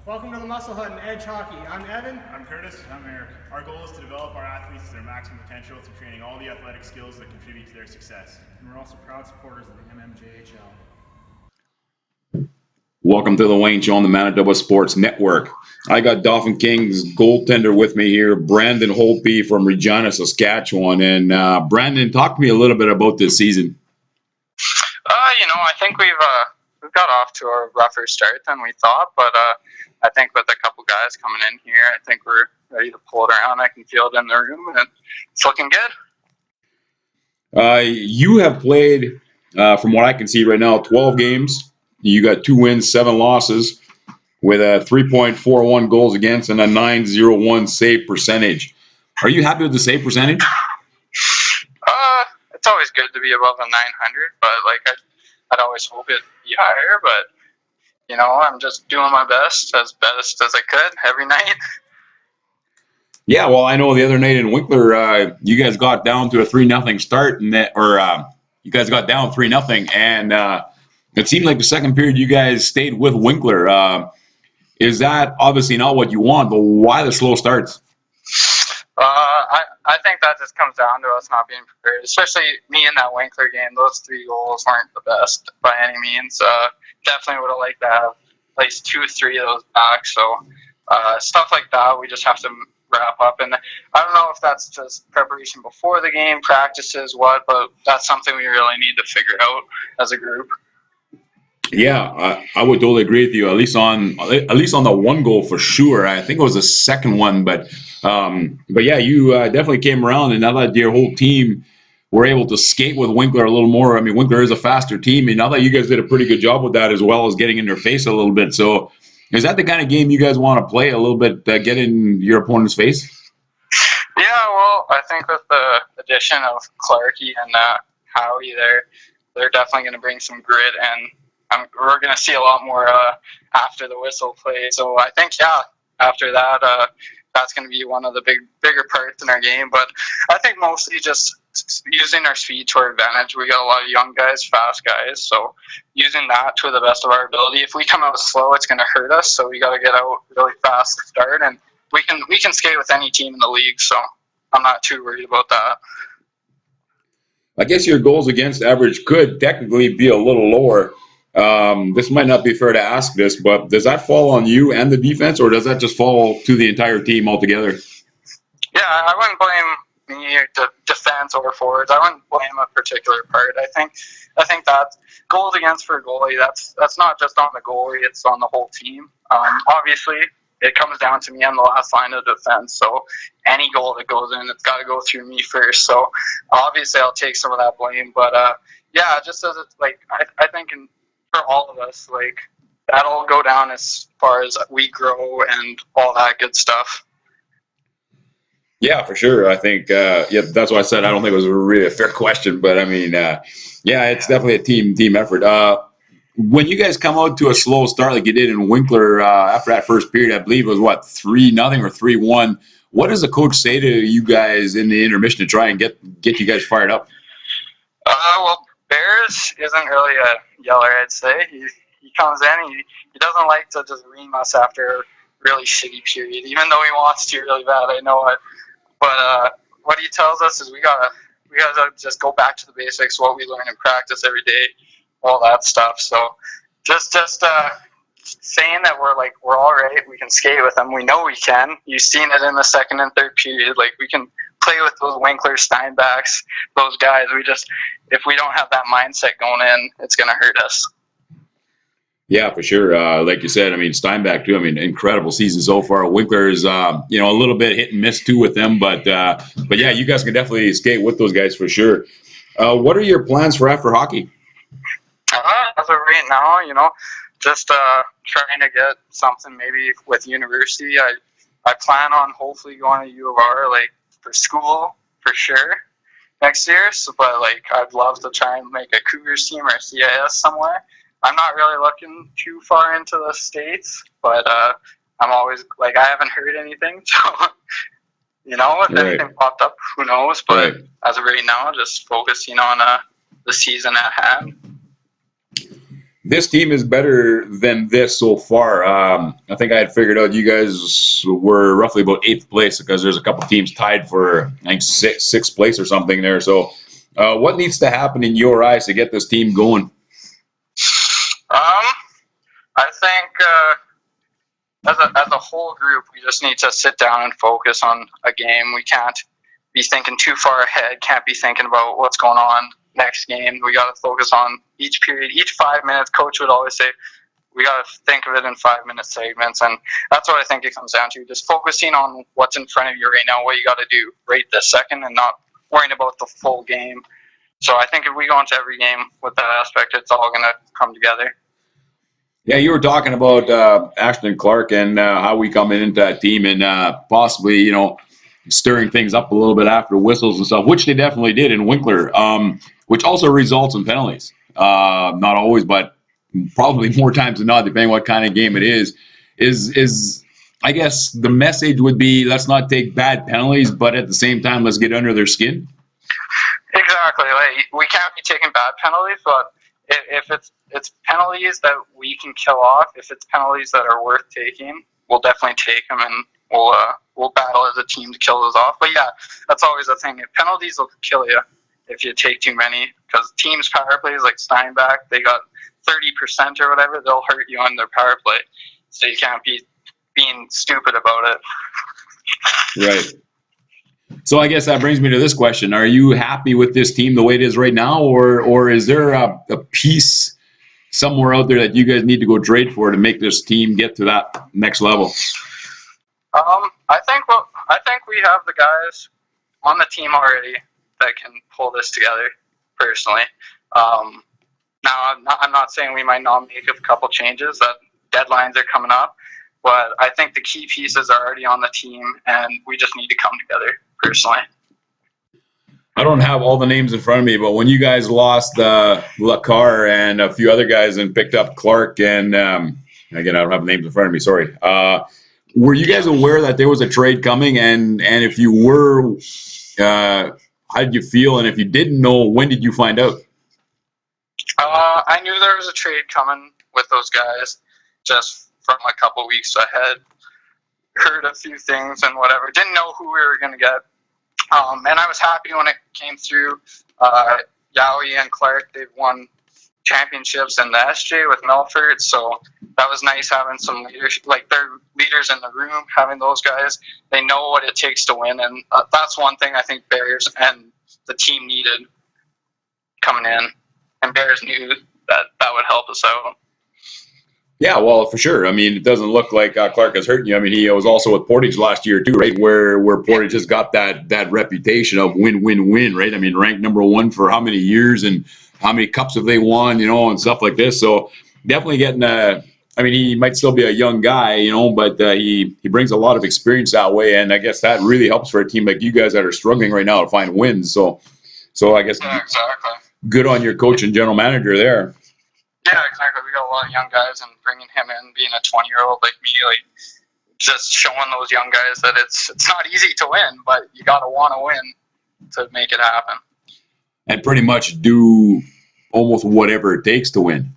Welcome to the Muscle Hut and Edge Hockey. I'm Evan. I'm Curtis. I'm Eric. Our goal is to develop our athletes to their maximum potential through training all the athletic skills that contribute to their success. And we're also proud supporters of the MMJHL. Welcome to the Wayne Show on the Manitoba Sports Network. I got Dauphin Kings goaltender with me here, Brandon Holtby from Regina, Saskatchewan. And Brandon, talk to me a little bit about this season. I think we've got off to a rougher start than we thought, but I think with a couple guys coming in here, I think we're ready to pull it around. I can feel it in the room, and it's looking good. You have played, from what I can see right now, 12 games. You got 2 wins, 7 losses, with a 3.41 goals against and a .901 save percentage. Are you happy with the save percentage? It's always good to be above a 900, but I'd always hope it'd be higher. But I'm just doing my best as I could every night. Yeah, well, I know the other night in Winkler, you guys got down to a 3-0 start, and you guys got down 3-0, and it seemed like the second period you guys stayed with Winkler. Is that obviously not what you want, but why the slow starts? I think that just comes down to us not being prepared, especially me in that Winkler game. Those 3 goals weren't the best by any means. Definitely would have liked to have at least 2-3 of those back. So stuff like that, we just have to wrap up. And I don't know if that's just preparation before the game, practices, but that's something we really need to figure out as a group. Yeah, I would totally agree with you. At least on the one goal for sure. I think it was the second one, but yeah, you definitely came around, and now that your whole team were able to skate with Winkler a little more. I mean, Winkler is a faster team, and now that you guys did a pretty good job with that, as well as getting in their face a little bit. So, is that the kind of game you guys want to play a little bit, get in your opponent's face? Yeah, well, I think with the addition of Clarkey and Howie, they're definitely going to bring some grit, and we're going to see a lot more after the whistle play. So I think, after that, that's going to be one of the bigger parts in our game. But I think mostly just using our speed to our advantage. We got a lot of young guys, fast guys, so using that to the best of our ability. If we come out slow, it's going to hurt us. So we got to get out really fast to start, and we can skate with any team in the league. So I'm not too worried about that. I guess your goals against average could technically be a little lower. This might not be fair to ask this, but does that fall on you and the defense, or does that just fall to the entire team altogether? Yeah, I wouldn't blame me, the defense or forwards. I wouldn't blame a particular part. I think that goals against for a goalie, that's not just on the goalie, it's on the whole team. Obviously, it comes down to me on the last line of defense. So any goal that goes in, it's got to go through me first. So obviously, I'll take some of that blame. But just as it's I think for all of us, that'll go down as far as we grow and all that good stuff. Yeah, for sure. I think, that's why I said I don't think it was really a fair question. But I mean, it's definitely a team effort. When you guys come out to a slow start like you did in Winkler after that first period, I believe it was 3-0 or 3-1. What does the coach say to you guys in the intermission to try and get you guys fired up? Well, Bears isn't really a yeller, I'd say. He comes in, he doesn't like to just ream us after a really shitty period, even though he wants to really bad. I know it. But what he tells us is we gotta just go back to the basics, what we learn in practice every day, all that stuff. So just saying that we're all right, we can skate with them. We know we can. You've seen it in the second and third period. We can play with those Winkler, Steinbacks, those guys. If we don't have that mindset going in, it's gonna hurt us. Yeah, for sure. Like you said, I mean, Steinbach too. I mean, incredible season so far. Winkler is, a little bit hit and miss too with them, but yeah, you guys can definitely skate with those guys for sure. What are your plans for after hockey? As of right now, just trying to get something maybe with university. I plan on hopefully going to U of R for school for sure next year. So, but I'd love to try and make a Cougars team or a CIS somewhere. I'm not really looking too far into the States, but I'm always I haven't heard anything. So, if anything popped up, who knows? But as of right now, just focusing on the season at hand. this team is better than this so far. I think I had figured out you guys were roughly about 8th place because there's a couple teams tied for, I think, sixth place or something there. So what needs to happen in your eyes to get this team going? I think as a whole group, we just need to sit down and focus on a game. We can't be thinking too far ahead, can't be thinking about what's going on next game. We got to focus on each period, each 5 minutes. Coach would always say, we got to think of it in 5-minute segments. And that's what I think it comes down to, just focusing on what's in front of you right now, what you got to do right this second, and not worrying about the full game. So I think if we go into every game with that aspect, it's all going to come together. Yeah, you were talking about Ashton Clark and how we come into that team and possibly, you know, stirring things up a little bit after whistles and stuff, which they definitely did in Winkler, which also results in penalties. Not always, but probably more times than not, depending what kind of game it is I guess the message would be, let's not take bad penalties, but at the same time, let's get under their skin. Exactly. Like, we can't be taking bad penalties, but if it's penalties that we can kill off, if it's penalties that are worth taking, we'll definitely take them, and we'll battle as a team to kill those off. But yeah, that's always the thing. Penalties will kill you if you take too many, because teams' power plays like Steinbach, they got 30% or whatever, they'll hurt you on their power play. So you can't be being stupid about it. Right. So I guess that brings me to this question. Are you happy with this team the way it is right now, or is there a piece somewhere out there that you guys need to go trade for to make this team get to that next level? I think we have the guys on the team already that can pull this together, personally. Now, I'm not saying we might not make a couple changes, that deadlines are coming up, but I think the key pieces are already on the team, and we just need to come together, personally. I don't have all the names in front of me, but when you guys lost Lacar and a few other guys and picked up Clark and, again, I don't have the names in front of me, sorry. Were you guys aware that there was a trade coming? And if you were, how did you feel? And if you didn't know, when did you find out? I knew there was a trade coming with those guys just from a couple weeks ahead. Heard a few things and whatever. Didn't know who we were going to get. And I was happy when it came through. Yowie and Clark, they've won championships in the SJ with Melfort, so that was nice having some leaders, like they're leaders in the room, having those guys. They know what it takes to win, and that's one thing I think Bears and the team needed coming in, and Bears knew that would help us out. Yeah, well, for sure. I mean, it doesn't look like Clark has hurt you. I mean, he was also with Portage last year too, right? Where Portage has got that reputation of win, right? I mean, ranked number 1 for how many years and how many cups have they won, you know, and stuff like this. So definitely getting I mean, he might still be a young guy, you know, but he brings a lot of experience that way, and I guess that really helps for a team like you guys that are struggling right now to find wins. So I guess exactly. Good on your coach and general manager there. Yeah, exactly. We got a lot of young guys, and bringing him in, being a 20-year-old like me, like just showing those young guys that it's not easy to win, but you got to want to win to make it happen. And pretty much do almost whatever it takes to win.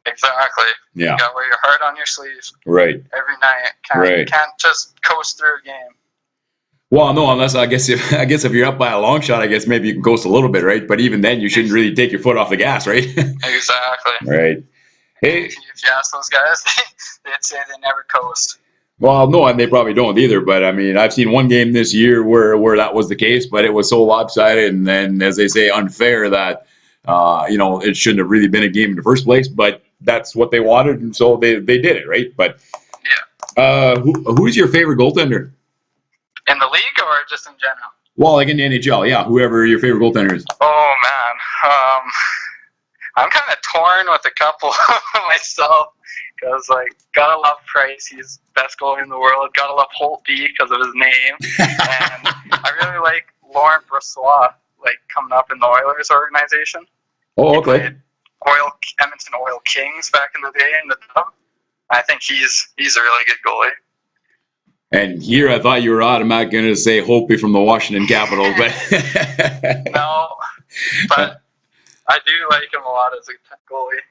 Exactly. Yeah. You got to wear your heart on your sleeve. Right. Every night. Can't just coast through a game. Well, no, unless I guess if you're up by a long shot, I guess maybe you can coast a little bit, right? But even then, you shouldn't really take your foot off the gas, right? Exactly. Right. Hey. If you ask those guys, they'd say they never coast. Well, no, and they probably don't either. But I mean, I've seen one game this year where that was the case, but it was so lopsided and then, as they say, unfair that you know, it shouldn't have really been a game in the first place. But that's what they wanted, and so they did it, right? But yeah. Who's your favorite goaltender? In the league or just in general? Well, like in the NHL, yeah. Whoever your favorite goaltender is. Oh man, I'm kind of torn with a couple myself, because like gotta love Price, he's best goalie in the world. Gotta love Holtby because of his name, and I really like Laurent Brossoit, like coming up in the Oilers organization. Oh, okay. Edmonton Oil Kings back in the day in the Dub. I think he's a really good goalie. And here I thought you were automatically going to say Holtby from the Washington Capitals, but no, but I do like him a lot as a goalie.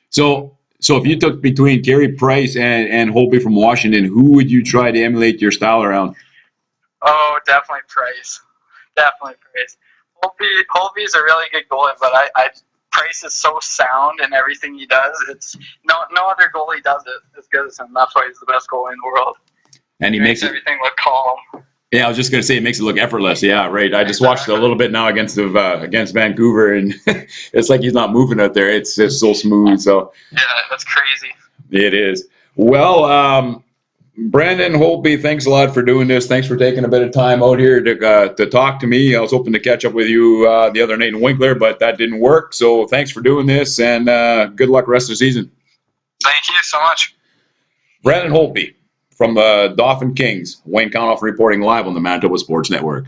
So if you took between Carey Price and Holtby from Washington, who would you try to emulate your style around? Oh, definitely Price. Definitely Price. Holtby's a really good goalie, but I Price is so sound in everything he does. It's no other goalie does it as good as him. That's why he's the best goalie in the world. And he makes everything look calm. Yeah, I was just gonna say it makes it look effortless. Yeah, right. I just watched a little bit now against Vancouver, and it's like he's not moving out there. It's just so smooth. So Yeah, that's crazy. it is. Well, Brandon Holtby, thanks a lot for doing this. Thanks for taking a bit of time out here to talk to me. I was hoping to catch up with you the other night in Winkler, but that didn't work. So thanks for doing this, and good luck rest of the season. Thank you so much. Brandon Holtby from the Dauphin Kings. Wayne Kauenhofen reporting live on the Manitoba Sports Network.